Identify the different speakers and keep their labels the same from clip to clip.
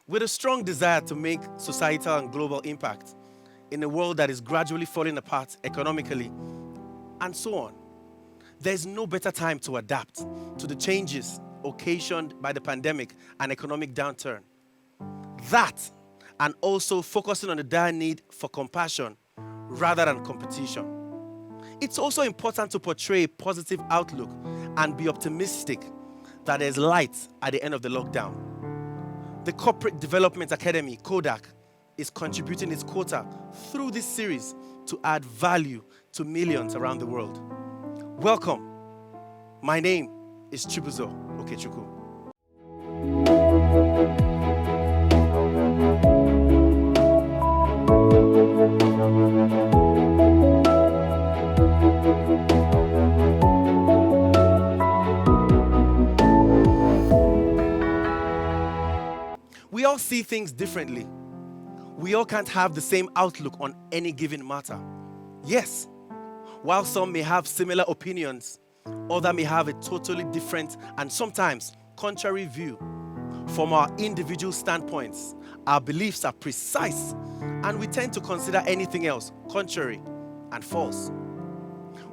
Speaker 1: With a strong desire to make societal and global impact in a world that is gradually falling apart economically and so on, there's no better time to adapt to the changes occasioned by the pandemic and economic downturn. That, and also focusing on the dire need for compassion rather than competition. It's also important to portray a positive outlook and be optimistic that there's light at the end of the lockdown. The Corporate Development Academy, CODAC, is contributing its quota through this series to add value to millions around the world. Welcome. My name is Chibuzo Okechukwu. We all see things differently. We all can't have the same outlook on any given matter. Yes, while some may have similar opinions, others may have a totally different and sometimes contrary view. From our individual standpoints, our beliefs are precise, and we tend to consider anything else contrary and false.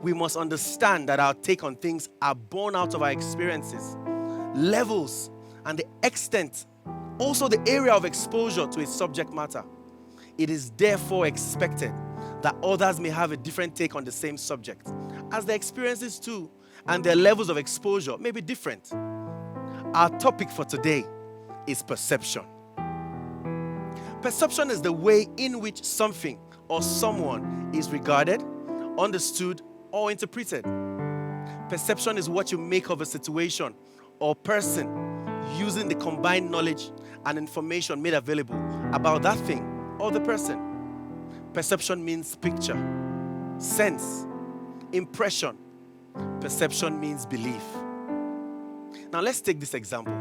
Speaker 1: We must understand that our take on things are born out of our experiences, levels, and the extent, also the area of exposure to a subject matter. It is therefore expected that others may have a different take on the same subject, as their experiences too and their levels of exposure may be different. Our topic for today is perception. Perception is the way in which something or someone is regarded, understood, or interpreted. Perception is what you make of a situation or person using the combined knowledge and information made available about that thing or the person. Perception means picture, sense, impression. Perception means belief. Now let's take this example.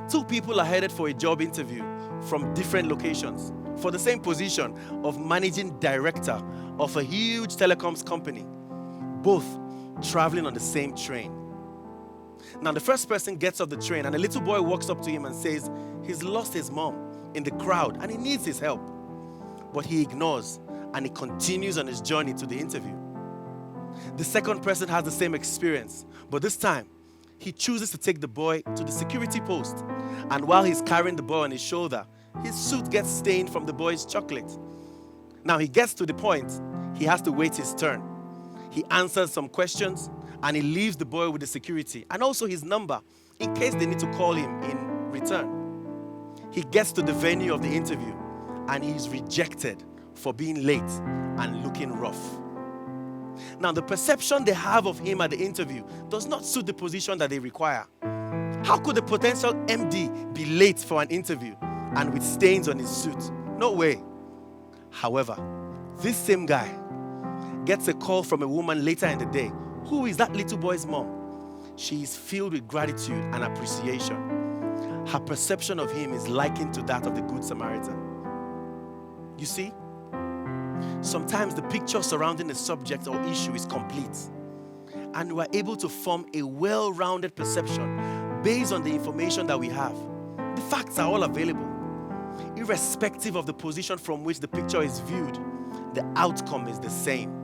Speaker 1: Two people are headed for a job interview from different locations for the same position of managing director of a huge telecoms company, both traveling on the same train. Now the first person gets off the train and a little boy walks up to him and says he's lost his mom in the crowd and he needs his help. But he ignores and he continues on his journey to the interview. The second person has the same experience, but this time he chooses to take the boy to the security post. And while he's carrying the boy on his shoulder, his suit gets stained from the boy's chocolate. Now he gets to the point, he has to wait his turn. He answers some questions and he leaves the boy with the security and also his number in case they need to call him in return. He gets to the venue of the interview and he's rejected for being late and looking rough. Now the perception they have of him at the interview does not suit the position that they require. How could a potential MD be late for an interview and with stains on his suit? No way. However, this same guy gets a call from a woman later in the day who is that little boy's mom. She is filled with gratitude and appreciation. Her perception of him is likened to that of the Good Samaritan. You see, sometimes the picture surrounding the subject or issue is complete, and we are able to form a well-rounded perception based on the information that we have. The facts are all available. Irrespective of the position from which the picture is viewed, the outcome is the same.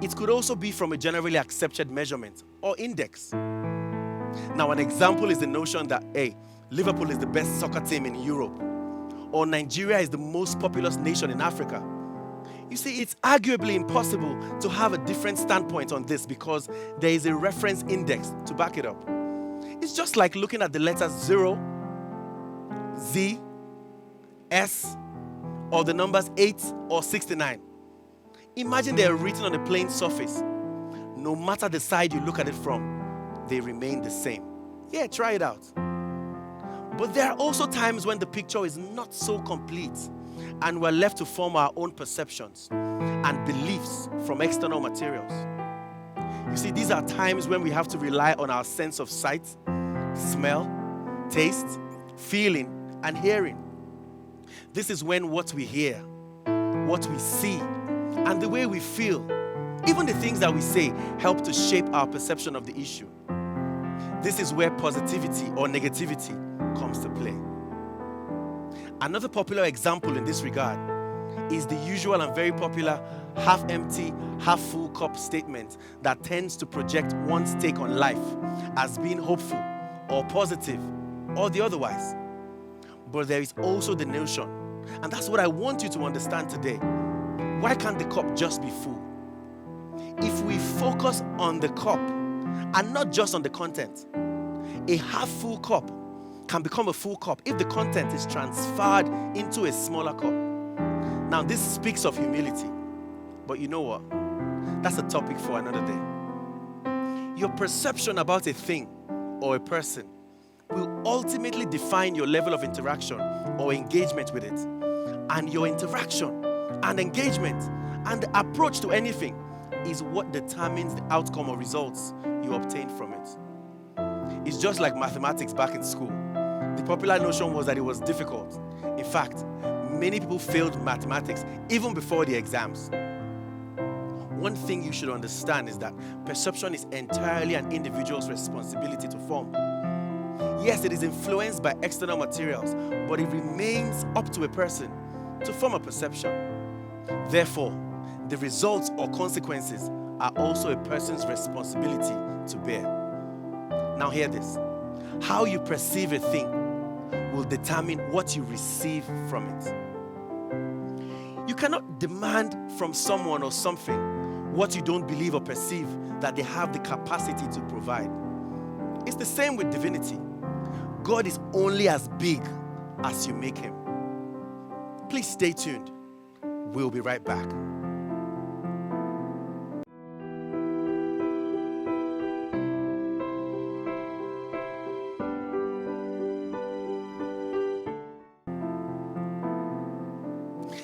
Speaker 1: It could also be from a generally accepted measurement or index. Now, an example is the notion that, Liverpool is the best soccer team in Europe, or Nigeria is the most populous nation in Africa. You see, it's arguably impossible to have a different standpoint on this because there is a reference index to back it up. It's just like looking at the letters 0, Z, S, or the numbers 8 or 69. Imagine they are written on a plain surface. No matter the side you look at it from, they remain the same. Yeah, try it out. But there are also times when the picture is not so complete and we're left to form our own perceptions and beliefs from external materials. You see, these are times when we have to rely on our sense of sight, smell, taste, feeling, and hearing. This is when what we hear, what we see, and the way we feel, even the things that we say, help to shape our perception of the issue. This is where positivity or negativity comes to play. Another popular example in this regard is the usual and very popular half-empty, half-full cup statement that tends to project one's take on life as being hopeful or positive or the otherwise. But there is also the notion, and that's what I want you to understand today. Why can't the cup just be full? If we focus on the cup and not just on the content, a half-full cup can become a full cup if the content is transferred into a smaller cup. Now, this speaks of humility, but you know what? That's a topic for another day. Your perception about a thing or a person will ultimately define your level of interaction or engagement with it. And your interaction and engagement and the approach to anything is what determines the outcome or results you obtain from it. It's just like mathematics back in school. The popular notion was that it was difficult. In fact, many people failed mathematics even before the exams. One thing you should understand is that perception is entirely an individual's responsibility to form. Yes, it is influenced by external materials, but it remains up to a person to form a perception. Therefore, the results or consequences are also a person's responsibility to bear. Now hear this. How you perceive a thing will determine what you receive from it. You cannot demand from someone or something what you don't believe or perceive that they have the capacity to provide. It's the same with divinity. God is only as big as you make him. Please stay tuned. We'll be right back.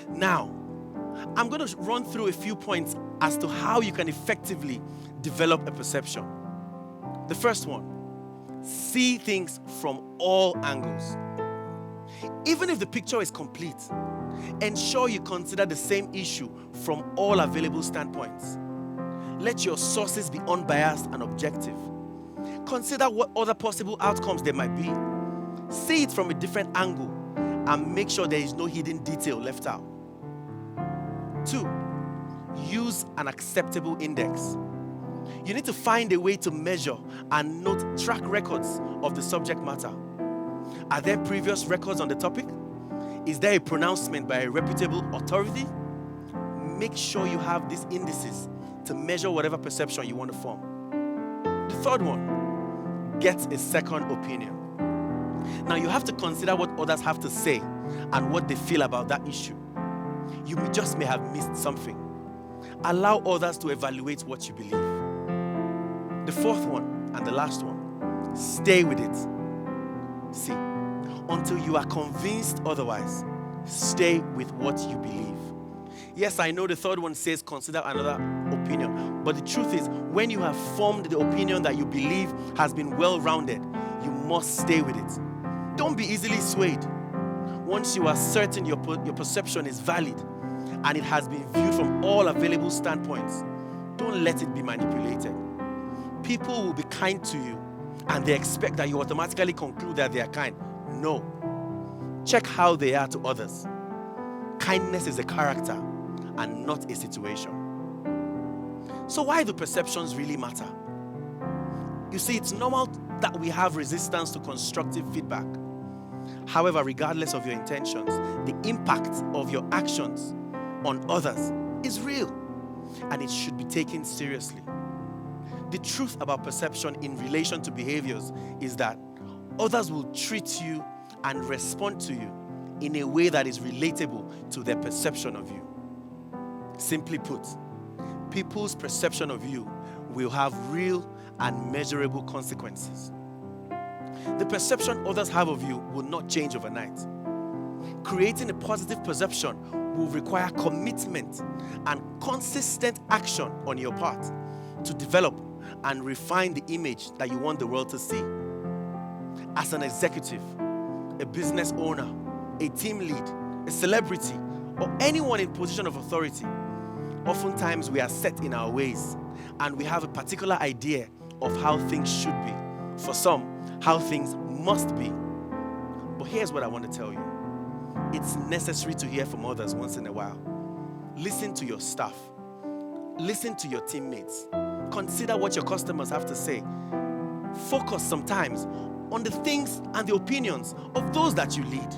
Speaker 1: Now, I'm going to run through a few points as to how you can effectively develop a perception. The first one, see things from all angles. Even if the picture is complete, ensure you consider the same issue from all available standpoints. Let your sources be unbiased and objective. Consider what other possible outcomes there might be. See it from a different angle and make sure there is no hidden detail left out. 2, use an acceptable index. You need to find a way to measure and note track records of the subject matter. Are there previous records on the topic? Is there a pronouncement by a reputable authority? Make sure you have these indices to measure whatever perception you want to form. The third one, get a second opinion. Now you have to consider what others have to say and what they feel about that issue. You just may have missed something. Allow others to evaluate what you believe. The fourth one and the last one, stay with it. See, until you are convinced otherwise, stay with what you believe. Yes, I know the third one says consider another opinion, but the truth is, when you have formed the opinion that you believe has been well-rounded, you must stay with it. Don't be easily swayed. Once you are certain your perception is valid and it has been viewed from all available standpoints, don't let it be manipulated. People will be kind to you and they expect that you automatically conclude that they are kind. No. Check how they are to others. Kindness is a character and not a situation. So why do perceptions really matter? You see, it's normal that we have resistance to constructive feedback. However, regardless of your intentions, the impact of your actions on others is real and it should be taken seriously. The truth about perception in relation to behaviors is that others will treat you and respond to you in a way that is relatable to their perception of you. Simply put, people's perception of you will have real and measurable consequences. The perception others have of you will not change overnight. Creating a positive perception will require commitment and consistent action on your part to develop and refine the image that you want the world to see. As an executive, a business owner, a team lead, a celebrity, or anyone in position of authority, oftentimes we are set in our ways and we have a particular idea of how things should be. For some, how things must be. But here's what I want to tell you. It's necessary to hear from others once in a while. Listen to your staff. Listen to your teammates. Consider what your customers have to say. Focus sometimes on the things and the opinions of those that you lead.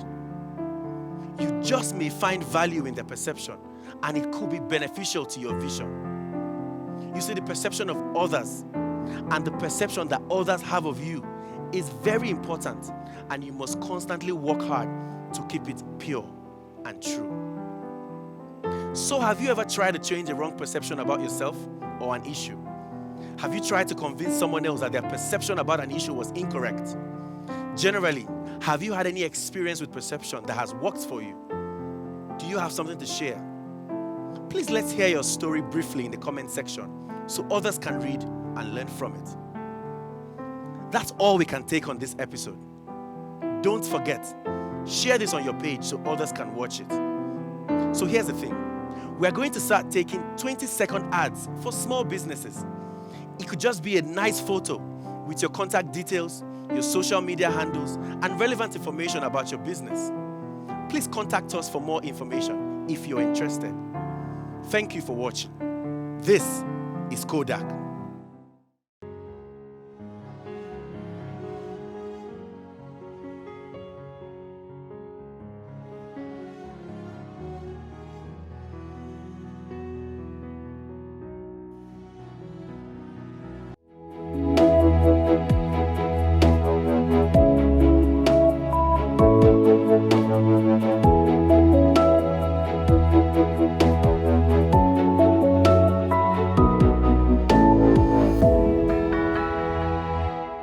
Speaker 1: You just may find value in their perception, and it could be beneficial to your vision. You see, the perception of others and the perception that others have of you is very important, and you must constantly work hard to keep it pure and true. So, have you ever tried to change a wrong perception about yourself or an issue? Have you tried to convince someone else that their perception about an issue was incorrect? Generally, have you had any experience with perception that has worked for you? Do you have something to share? Please let's hear your story briefly in the comment section so others can read and learn from it. That's all we can take on this episode. Don't forget, share this on your page so others can watch it. So here's the thing. We're going to start taking 20-second ads for small businesses. It could just be a nice photo with your contact details, your social media handles, and relevant information about your business. Please contact us for more information if you're interested. Thank you for watching. This is CODAC.